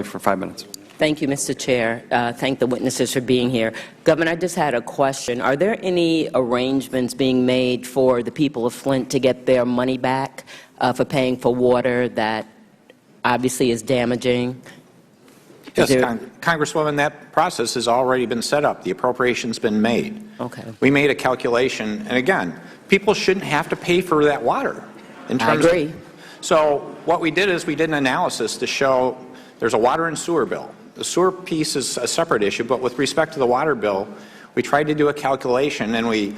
For 5 minutes. Thank you, Mr. Chair. Thank the witnesses for being here. Governor, I just had a question. Are there any arrangements being made for the people of Flint to get their money back for paying for water that obviously is damaging? Yes, Congresswoman, that process has already been set up. The appropriation's been made. Okay. We made a calculation, and again, people shouldn't have to pay for that water. I agree. So what we did is we did an analysis to show there's a water and sewer bill. The sewer piece is a separate issue, but with respect to the water bill, we tried to do a calculation, and we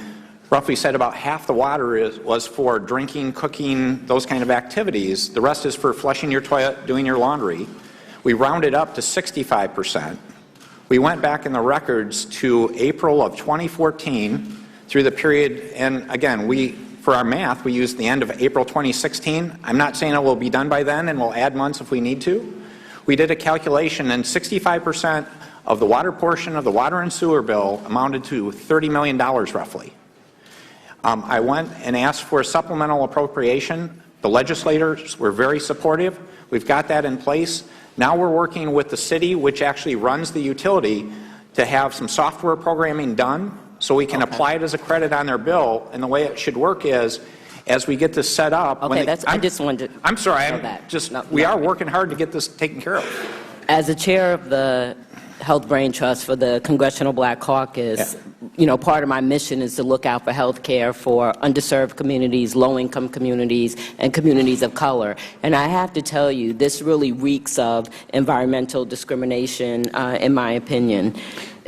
roughly said about half the water was for drinking, cooking, those kind of activities. The rest is for flushing your toilet, doing your laundry. We rounded up to 65%. We went back in the records to April of 2014 through the period, and again, for our math, we used the end of April 2016. I'm not saying it will be done by then, and we'll add months if we need to. We did a calculation, and 65% of the water portion of the water and sewer bill amounted to $30 million roughly. I went and asked for a supplemental appropriation. The legislators were very supportive. We've got that in place. Now we're working with the city, which actually runs the utility, to have some software programming done so we can apply it as a credit on their bill. And the way it should work is, as we get this set up, I just wanted to I'm sorry, know that. We are working hard to get this taken care of. As the chair of the Health Brain Trust for the Congressional Black Caucus, part of my mission is to look out for health care for underserved communities, low-income communities, and communities of color. And I have to tell you, this really reeks of environmental discrimination, in my opinion.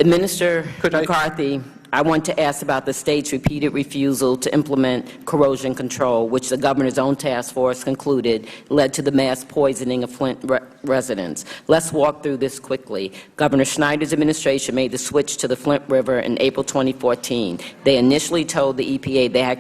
Minister McCarthy, I want to ask about the state's repeated refusal to implement corrosion control, which the governor's own task force concluded led to the mass poisoning of Flint residents. Let's walk through this quickly. Governor Snyder's administration made the switch to the Flint River in April 2014. They initially told the EPA they had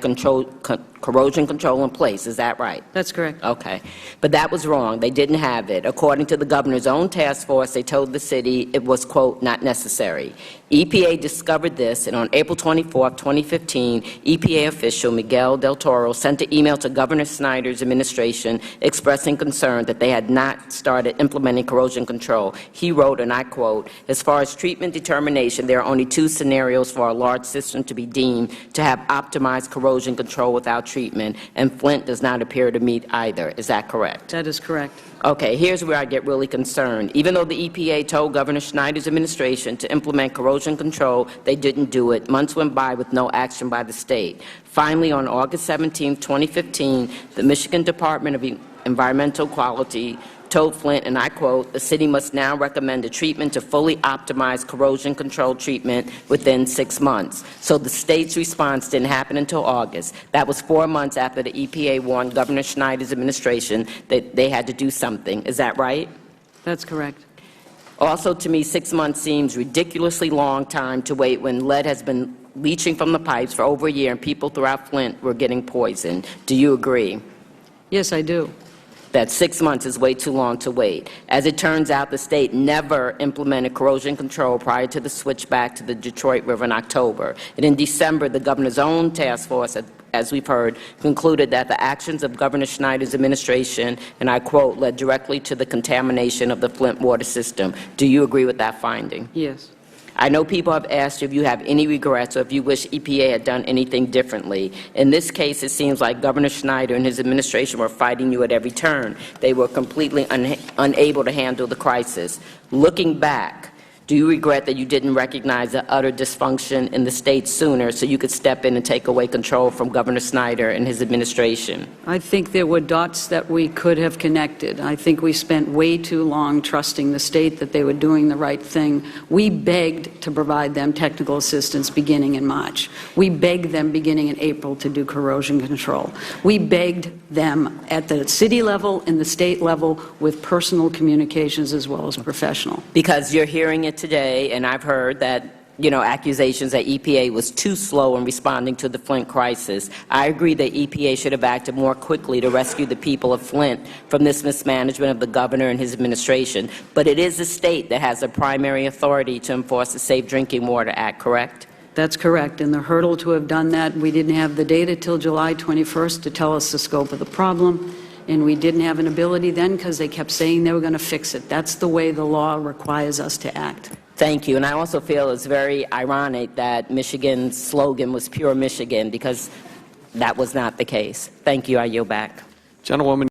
corrosion control in place. Is that right? That's correct. Okay. But that was wrong. They didn't have it. According to the governor's own task force, they told the city it was, quote, not necessary. EPA discovered this, and on April 24, 2015, EPA official Miguel Del Toro sent an email to Governor Snyder's administration expressing concern that they had not started implementing corrosion control. He wrote, and I quote, as far as treatment determination, there are only two scenarios for a large system to be deemed to have optimized corrosion control without treatment, and Flint does not appear to meet either. Is that correct? That is correct. Okay, here's where I get really concerned. Even though the EPA told Governor Snyder's administration to implement corrosion control, they didn't do it. Months went by with no action by the state. Finally, on August 17, 2015, the Michigan Department of Environmental Quality told Flint, and I quote, the city must now recommend a treatment to fully optimize corrosion control treatment within 6 months. So the state's response didn't happen until August. That was 4 months after the EPA warned Governor Snyder's administration that they had to do something. Is that right? That's correct. Also, to me, 6 months seems ridiculously long time to wait when lead has been leaching from the pipes for over a year and people throughout Flint were getting poisoned. Do you agree? Yes, I do. That 6 months is way too long to wait. As it turns out, the state never implemented corrosion control prior to the switch back to the Detroit River in October. And in December, the governor's own task force, as we've heard, concluded that the actions of Governor Snyder's administration, and I quote, led directly to the contamination of the Flint water system. Do you agree with that finding? Yes. I know people have asked you if you have any regrets or if you wish EPA had done anything differently. In this case, it seems like Governor Snyder and his administration were fighting you at every turn. They were completely unable to handle the crisis. Looking back, do you regret that you didn't recognize the utter dysfunction in the state sooner so you could step in and take away control from Governor Snyder and his administration? I think there were dots that we could have connected. I think we spent way too long trusting the state that they were doing the right thing. We begged to provide them technical assistance beginning in March. We begged them beginning in April to do corrosion control. We begged them at the city level and the state level with personal communications as well as professional. Because you're hearing it today, and I've heard that, accusations that EPA was too slow in responding to the Flint crisis. I agree that EPA should have acted more quickly to rescue the people of Flint from this mismanagement of the governor and his administration. But it is the state that has the primary authority to enforce the Safe Drinking Water Act, correct? That's correct. And the hurdle to have done that, we didn't have the data till July 21st to tell us the scope of the problem. and we didn't have an ability then because they kept saying they were going to fix it. That's the way the law requires us to act. Thank you. And I also feel it's very ironic that Michigan's slogan was Pure Michigan, because that was not the case. Thank you. I yield back. Gentlewoman.